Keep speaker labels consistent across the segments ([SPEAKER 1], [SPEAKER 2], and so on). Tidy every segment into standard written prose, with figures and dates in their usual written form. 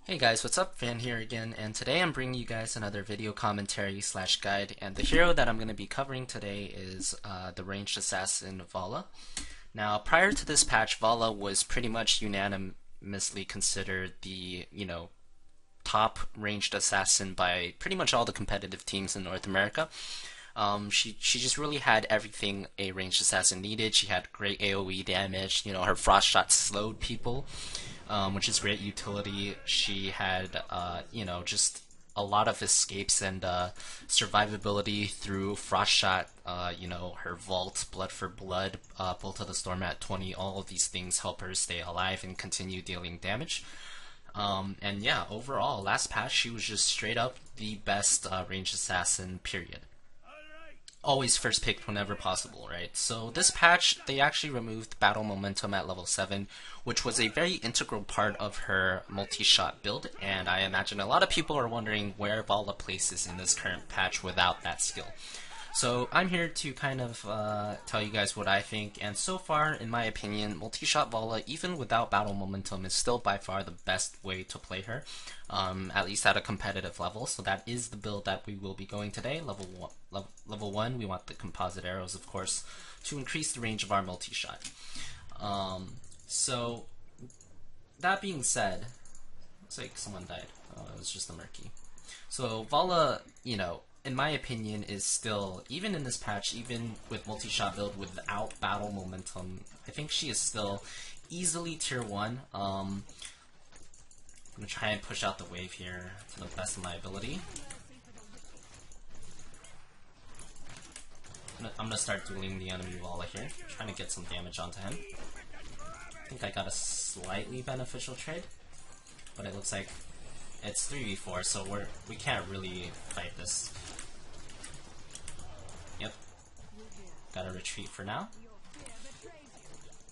[SPEAKER 1] Hey guys, what's up? Van here again, and today I'm bringing you guys another video commentary slash guide, and the hero that I'm going to be covering today is the ranged assassin Valla. Now, prior to this patch, Valla was pretty much unanimously considered the, top ranged assassin by pretty much all the competitive teams in North America. She just really had everything a ranged assassin needed. She had great AoE damage. Her frost shot slowed people, which is great utility. She had, just a lot of escapes and survivability through frost shot. Her vault, blood for blood, bolt of the storm at 20. All of these things help her stay alive and continue dealing damage. And yeah, overall, last patch she was just straight up the best ranged assassin. Period. Always first picked whenever possible, right? So this patch, they actually removed battle momentum at level 7, which was a very integral part of her multi-shot build, and I imagine a lot of people are wondering where Valla places in this current patch without that skill. So I'm here to kind of tell you guys what I think, and so far, in my opinion, multi-shot Valla, even without battle momentum, is still by far the best way to play her, at least at a competitive level. So that is the build that we will be going today. Level 1, we want the composite arrows, of course, to increase the range of our multi-shot. So that being said, looks like someone died. Oh, it was just a murky. So Valla, in my opinion, is still, even in this patch, even with multi-shot build without battle momentum, I think she is still easily tier 1. I'm going to try and push out the wave here to the best of my ability. I'm going to start dueling the enemy Valla here, trying to get some damage onto him. I think I got a slightly beneficial trade, but it looks like it's 3v4, so we can't really fight this. Yep. Gotta retreat for now.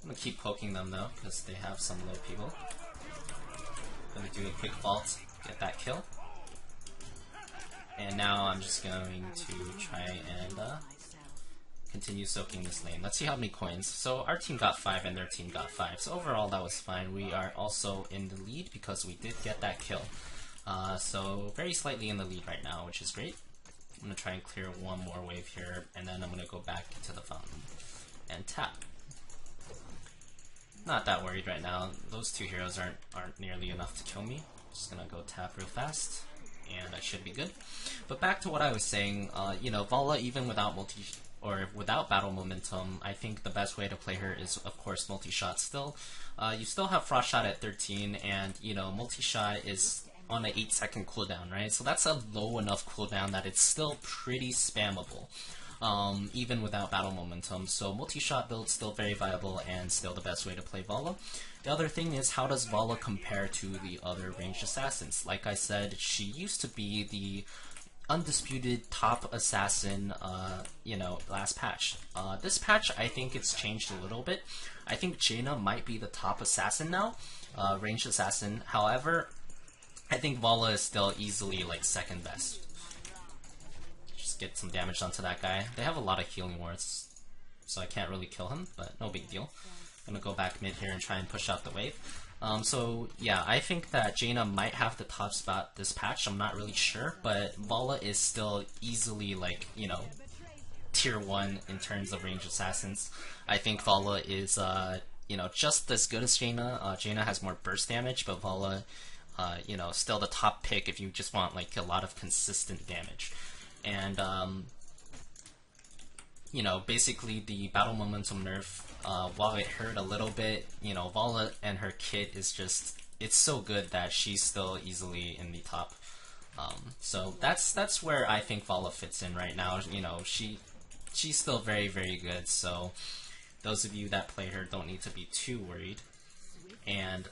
[SPEAKER 1] I'm gonna keep poking them though, because they have some low people. Gonna do a quick vault, get that kill. And now I'm just going to try and continue soaking this lane. Let's see how many coins. So our team got 5 and their team got 5. So overall that was fine. We are also in the lead because we did get that kill. So very slightly in the lead right now, which is great. I'm going to try and clear one more wave here, and then I'm going to go back to the fountain and tap. Not that worried right now. Those two heroes aren't nearly enough to kill me. Just going to go tap real fast, and I should be good. But back to what I was saying, Valla, even without without battle momentum, I think the best way to play her is, of course, multi-shot still. You still have frost shot at 13, and, multi-shot is on an 8-second cooldown, right? So that's a low enough cooldown that it's still pretty spammable, even without battle momentum. So multi-shot build still very viable and still the best way to play Valla. The other thing is, how does Valla compare to the other ranged assassins? Like I said, she used to be the undisputed top assassin, last patch. This patch, I think it's changed a little bit. I think Jaina might be the top assassin now, ranged assassin. However, I think Valla is still easily like second best. Just get some damage onto that guy. They have a lot of healing wards, so I can't really kill him, but no big deal. I'm gonna go back mid here and try and push out the wave. So yeah, I think that Jaina might have the top spot this patch. I'm not really sure, but Valla is still easily like, tier 1 in terms of ranged assassins. I think Valla is, just as good as Jaina. Jaina has more burst damage, but Valla, still the top pick if you just want like a lot of consistent damage. And basically the battle momentum nerf, while it hurt a little bit, Valla and her kit is just, it's so good that she's still easily in the top. So that's where I think Valla fits in right now. She's still very, very good, so those of you that play her don't need to be too worried. And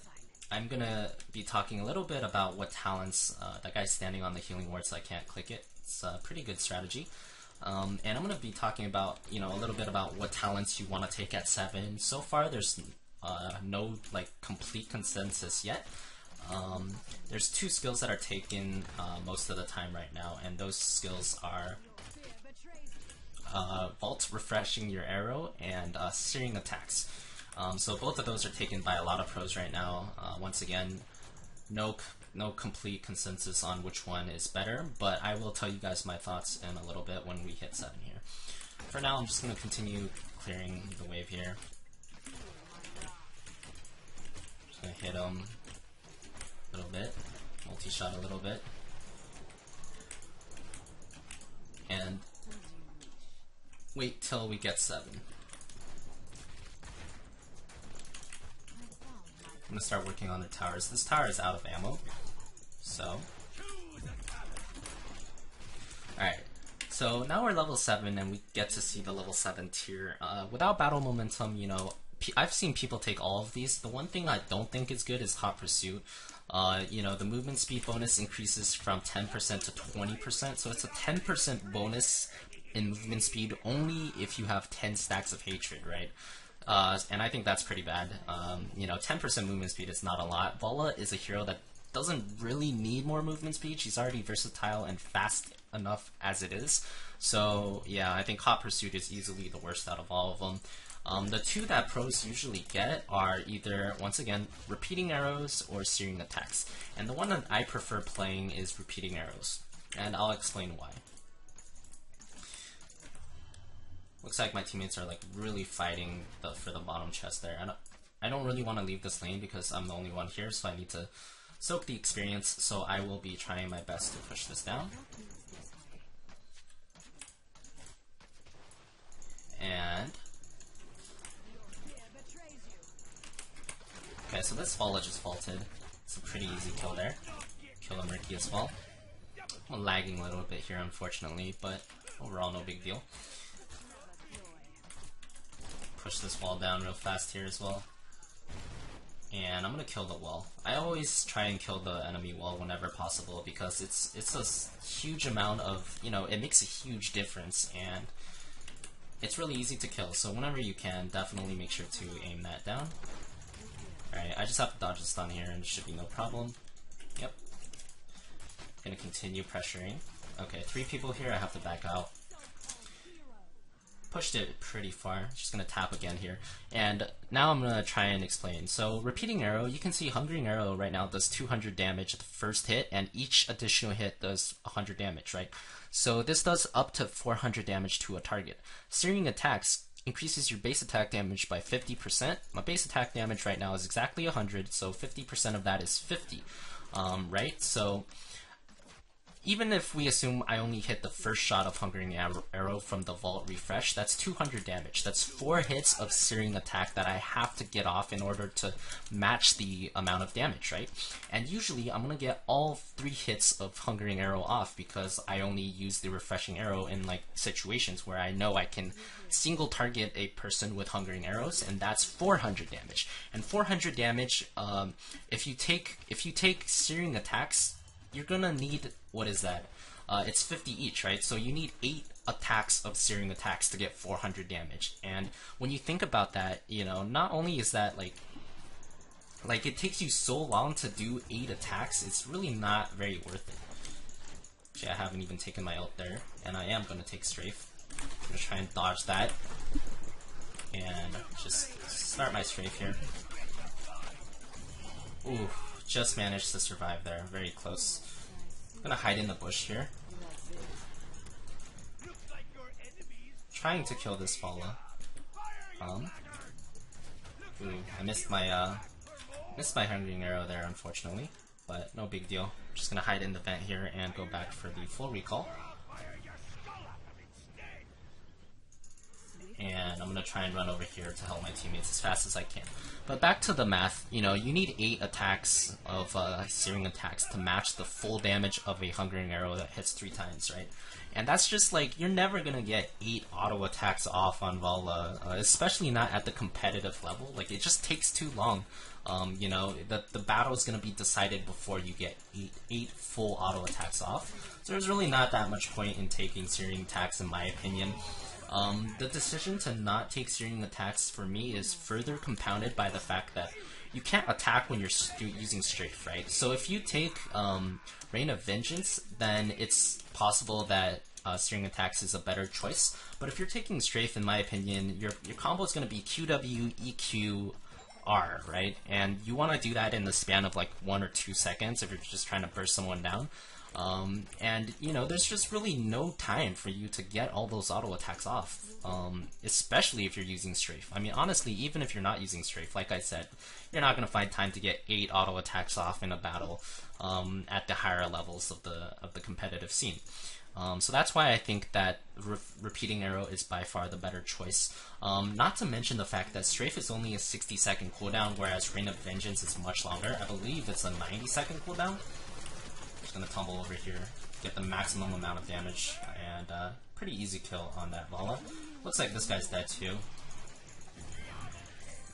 [SPEAKER 1] I'm gonna be talking a little bit about what talents, that guy's standing on the healing ward so I can't click it. It's a pretty good strategy. And I'm going to be talking about, a little bit about what talents you want to take at 7. So far, there's no complete consensus yet. There's 2 skills that are taken most of the time right now, and those skills are Vault, refreshing your arrow, and searing attacks. So both of those are taken by a lot of pros right now. Once again, no no complete consensus on which one is better, but I will tell you guys my thoughts in a little bit when we hit 7 here. For now, I'm just going to continue clearing the wave here. Just going to hit him a little bit, multi-shot a little bit, and wait till we get 7. I'm going to start working on the towers. This tower is out of ammo, so... Alright, so now we're level 7 and we get to see the level 7 tier. Without battle momentum, you know, I've seen people take all of these. The one thing I don't think is good is Hot Pursuit. You know, the movement speed bonus increases from 10% to 20%, so it's a 10% bonus in movement speed only if you have 10 stacks of hatred, right? And I think that's pretty bad. You know, 10% movement speed is not a lot. Valla is a hero that doesn't really need more movement speed. She's already versatile and fast enough as it is. So yeah, I think Hot Pursuit is easily the worst out of all of them. The two that pros usually get are either, once again, repeating arrows or searing attacks. And the one that I prefer playing is repeating arrows. And I'll explain why. Looks like my teammates are like really fighting for the bottom chest there. I don't really want to leave this lane because I'm the only one here, so I need to soak the experience, so I will be trying my best to push this down. And... okay, so this Valla just vaulted. It's a pretty easy kill there. Kill a Murky as well. I'm lagging a little bit here, unfortunately, but overall no big deal. Push this wall down real fast here as well. And I'm gonna kill the wall. I always try and kill the enemy wall whenever possible because it's a huge amount of, you know, it makes a huge difference and it's really easy to kill. So whenever you can, definitely make sure to aim that down. Alright, I just have to dodge the stun here and it should be no problem. Yep. Gonna continue pressuring. Okay, 3 people here, I have to back out. Pushed it pretty far. Just gonna tap again here. And now I'm gonna try and explain. So repeating arrow, you can see Hungering Arrow right now does 200 damage at the first hit, and each additional hit does 100 damage, right? So this does up to 400 damage to a target. Searing attacks increases your base attack damage by 50%. My base attack damage right now is exactly 100, so 50% of that is 50, right? So even if we assume I only hit the first shot of Hungering Arrow from the Vault refresh, that's 200 damage. That's 4 hits of Searing Attack that I have to get off in order to match the amount of damage, right? And usually I'm going to get all 3 hits of Hungering Arrow off because I only use the Refreshing Arrow in like situations where I know I can single target a person with Hungering Arrows, and that's 400 damage. And 400 damage, if you take Searing Attacks, you're gonna need, what is that? It's 50 each, right? So you need 8 attacks of Searing Attacks to get 400 damage. And when you think about that, you know, not only is that like it takes you so long to do 8 attacks, it's really not very worth it. Actually, I haven't even taken my ult there, and I am gonna take Strafe. I'm gonna try and dodge that, and just start my Strafe here. Ooh. Just managed to survive there, very close. I'm gonna hide in the bush here. Trying to kill this Valla. Ooh, I missed my Hungering Arrow there, unfortunately, but no big deal. Just gonna hide in the vent here and go back for the full recall. And I'm gonna try and run over here to help my teammates as fast as I can. But back to the math, you know, you need 8 attacks of Searing Attacks to match the full damage of a Hungering Arrow that hits 3 times, right? And that's just like, you're never gonna get 8 auto attacks off on Valla, especially not at the competitive level. Like, it just takes too long. You know, the battle is gonna be decided before you get 8 full auto attacks off. So there's really not that much point in taking Searing Attacks, in my opinion. The decision to not take Searing Attacks for me is further compounded by the fact that you can't attack when you're using Strafe, right? So if you take Reign of Vengeance, then it's possible that Searing Attacks is a better choice. But if you're taking Strafe, in my opinion, your combo is going to be QW, EQ, R, right? And you want to do that in the span of like 1 or 2 seconds if you're just trying to burst someone down. And you know, there's just really no time for you to get all those auto attacks off, especially if you're using Strafe. I mean, honestly, even if you're not using Strafe, like I said, you're not going to find time to get 8 auto attacks off in a battle at the higher levels of the competitive scene. So that's why I think that repeating arrow is by far the better choice. Not to mention the fact that Strafe is only a 60-second cooldown, whereas Rain of Vengeance is much longer. I believe it's a 90-second cooldown. Just gonna tumble over here, get the maximum amount of damage, and pretty easy kill on that Valla. Looks like this guy's dead too.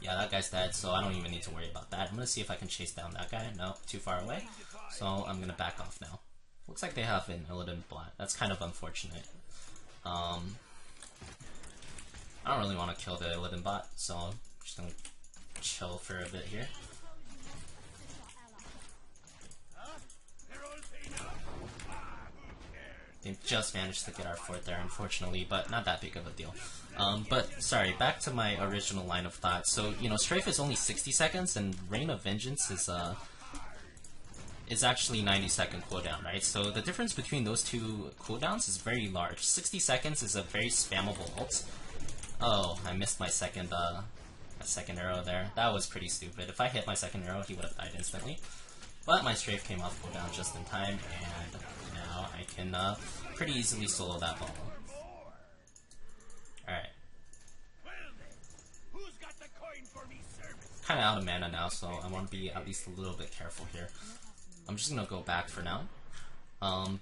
[SPEAKER 1] Yeah, that guy's dead, so I don't even need to worry about that. I'm gonna see if I can chase down that guy. No, too far away. So I'm gonna back off now. Looks like they have an Illidan bot. That's kind of unfortunate. I don't really want to kill the Illidan bot, so I'm just gonna chill for a bit here. They just managed to get our fort there, unfortunately, but not that big of a deal. But, sorry, back to my original line of thought. So, you know, Strafe is only 60 seconds, and Rain of Vengeance is actually 90-second cooldown, right? So the difference between those two cooldowns is very large. 60 seconds is a very spammable ult. Oh, I missed my second arrow there. That was pretty stupid. If I hit my second arrow, he would have died instantly. But my Strafe came off cooldown just in time, and now I can pretty easily solo that Valla. Alright. Kinda out of mana now, so I want to be at least a little bit careful here. I'm just gonna go back for now.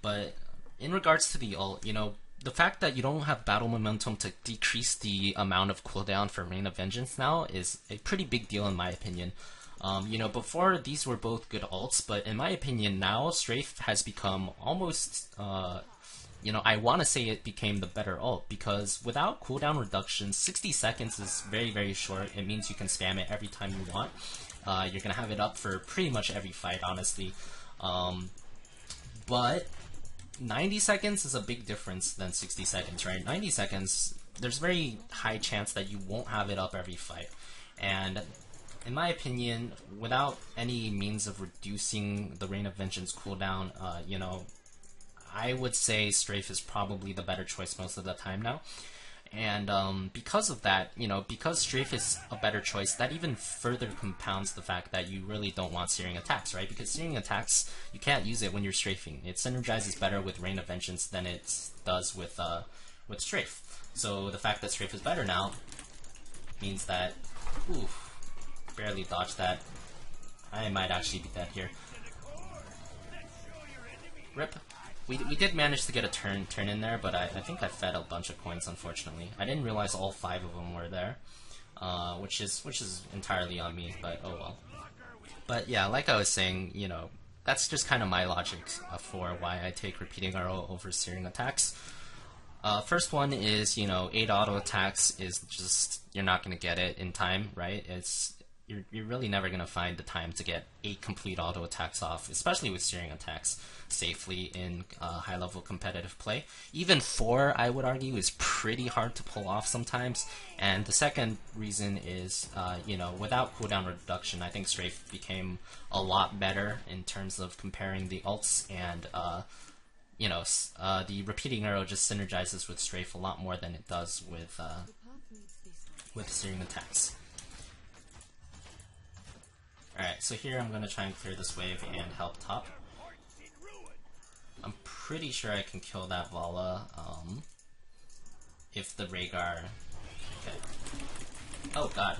[SPEAKER 1] But in regards to the ult, you know, the fact that you don't have battle momentum to decrease the amount of cooldown for Rain of Vengeance now is a pretty big deal in my opinion. You know, before these were both good ults, but in my opinion now, Strafe has become almost, you know, I want to say it became the better ult, because without cooldown reduction, 60 seconds is very, very short. It means you can spam it every time you want. You're gonna have it up for pretty much every fight, honestly. But 90 seconds is a big difference than 60 seconds, right? 90 seconds, there's very high chance that you won't have it up every fight. And in my opinion, without any means of reducing the Rain of Vengeance cooldown, you know, I would say Strafe is probably the better choice most of the time now. And because of that, you know, because Strafe is a better choice, that even further compounds the fact that you really don't want searing attacks, right? Because searing attacks, you can't use it when you're strafing. It synergizes better with Rain of Vengeance than it does with Strafe. So the fact that Strafe is better now means that, oof, barely dodged that. I might actually be dead here. Rip. We did manage to get a turn in there, but I think I fed a bunch of coins, unfortunately. I didn't realize all 5 of them were there, which is entirely on me, but oh well. But yeah, like I was saying, you know, that's just kind of my logic for why I take repeating arrow over searing attacks. First one is, you know, 8 auto attacks is just, you're not going to get it in time, right? You're really never going to find the time to get 8 complete auto attacks off, especially with searing attacks, safely in high-level competitive play. Even 4, I would argue, is pretty hard to pull off sometimes. And the second reason is, you know, without cooldown reduction, I think Strafe became a lot better in terms of comparing the ults, and you know, the repeating arrow just synergizes with Strafe a lot more than it does with searing attacks. Alright, so here I'm going to try and clear this wave and help top. I'm pretty sure I can kill that Valla, if the Rhaegar... Okay. Oh god.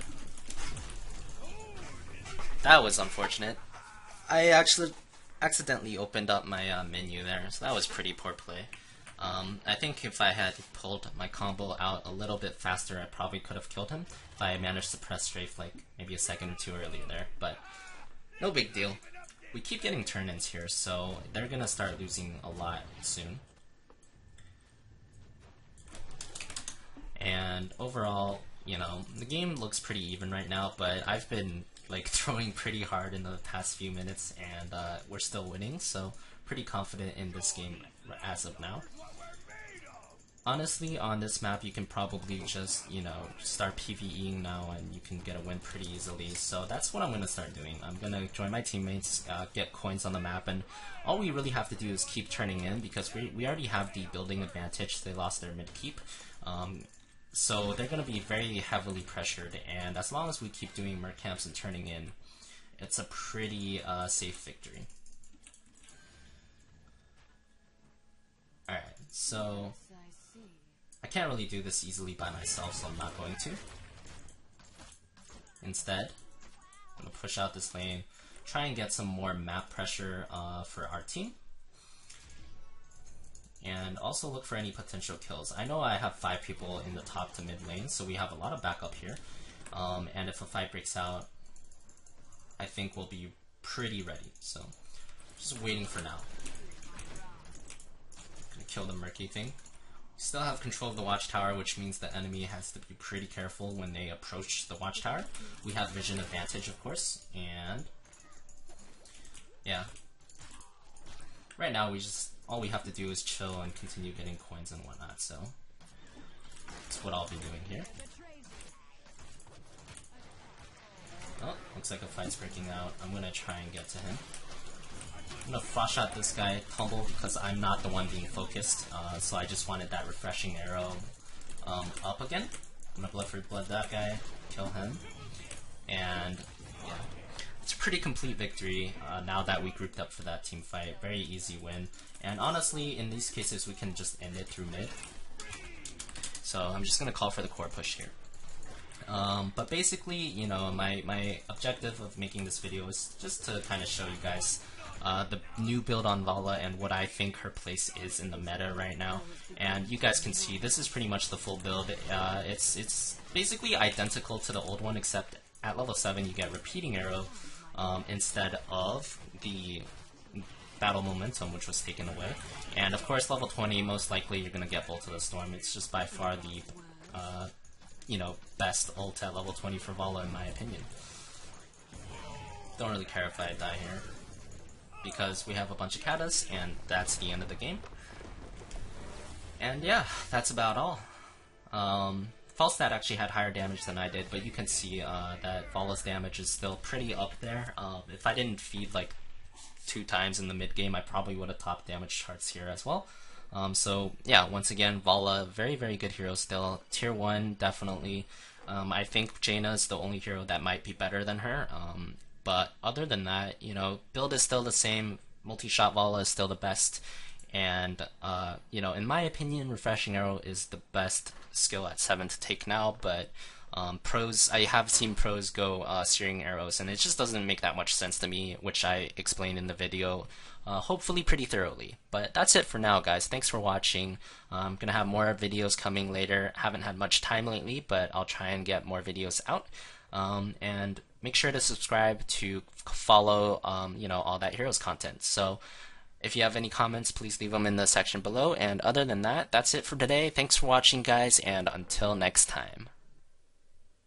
[SPEAKER 1] That was unfortunate. I actually accidentally opened up my menu there, so that was pretty poor play. I think if I had pulled my combo out a little bit faster, I probably could have killed him if I managed to press Strafe like maybe a second or two earlier there, but no big deal. We keep getting turn-ins here, so they're gonna start losing a lot soon. And overall, you know, the game looks pretty even right now, but I've been like throwing pretty hard in the past few minutes, and we're still winning, so pretty confident in this game as of now. Honestly, on this map, you can probably just, start PvEing now and you can get a win pretty easily. So that's what I'm going to start doing. I'm going to join my teammates, get coins on the map, and all we really have to do is keep turning in because we already have the building advantage. They lost their mid keep. So they're going to be very heavily pressured, and as long as we keep doing merc camps and turning in, it's a pretty safe victory. Alright, so I can't really do this easily by myself, so I'm not going to. Instead, I'm going to push out this lane, try and get some more map pressure for our team, and also look for any potential kills. I know I have 5 people in the top to mid lane, so we have a lot of backup here, and if a fight breaks out, I think we'll be pretty ready, so just waiting for now. Gonna kill the murky thing. Still have control of the watchtower, which means the enemy has to be pretty careful when they approach the watchtower. We have vision advantage, of course, and yeah. Right now, all we have to do is chill and continue getting coins and whatnot, so that's what I'll be doing here. Oh, looks like a fight's breaking out. I'm gonna try and get to him. I'm gonna flash out this guy, tumble, because I'm not the one being focused, so I just wanted that refreshing arrow up again. I'm gonna blood for blood that guy, kill him, and yeah. It's a pretty complete victory now that we grouped up for that team fight. Very easy win, and honestly, in these cases, we can just end it through mid. So I'm just gonna call for the core push here. But basically, my objective of making this video is just to kind of show you guys the new build on Valla and what I think her place is in the meta right now. And you guys can see this is pretty much the full build. It's basically identical to the old one, except at level 7 you get repeating arrow instead of the battle momentum, which was taken away. And of course, level 20, most likely you're gonna get Bolt of the Storm. It's just by far the best ult at level 20 for Valla, in my opinion. Don't really care if I die here, because we have a bunch of katas, and that's the end of the game. And yeah, that's about all. Falstad actually had higher damage than I did, but you can see that Valla's damage is still pretty up there. If I didn't feed like 2 times in the mid game, I probably would have topped damage charts here as well. So yeah, once again, Valla, very, very good hero still. Tier 1, definitely. I think Jaina is the only hero that might be better than her. But other than that, build is still the same. Multi-shot Valla is still the best. And, in my opinion, Refreshing Arrow is the best skill at 7 to take now. But pros, I have seen pros go Searing Arrows, and it just doesn't make that much sense to me, which I explained in the video, hopefully pretty thoroughly. But that's it for now, guys. Thanks for watching. I'm going to have more videos coming later. Haven't had much time lately, but I'll try and get more videos out. And make sure to subscribe to follow, all that Heroes content. So if you have any comments, please leave them in the section below. And other than that, that's it for today. Thanks for watching, guys, and until next time.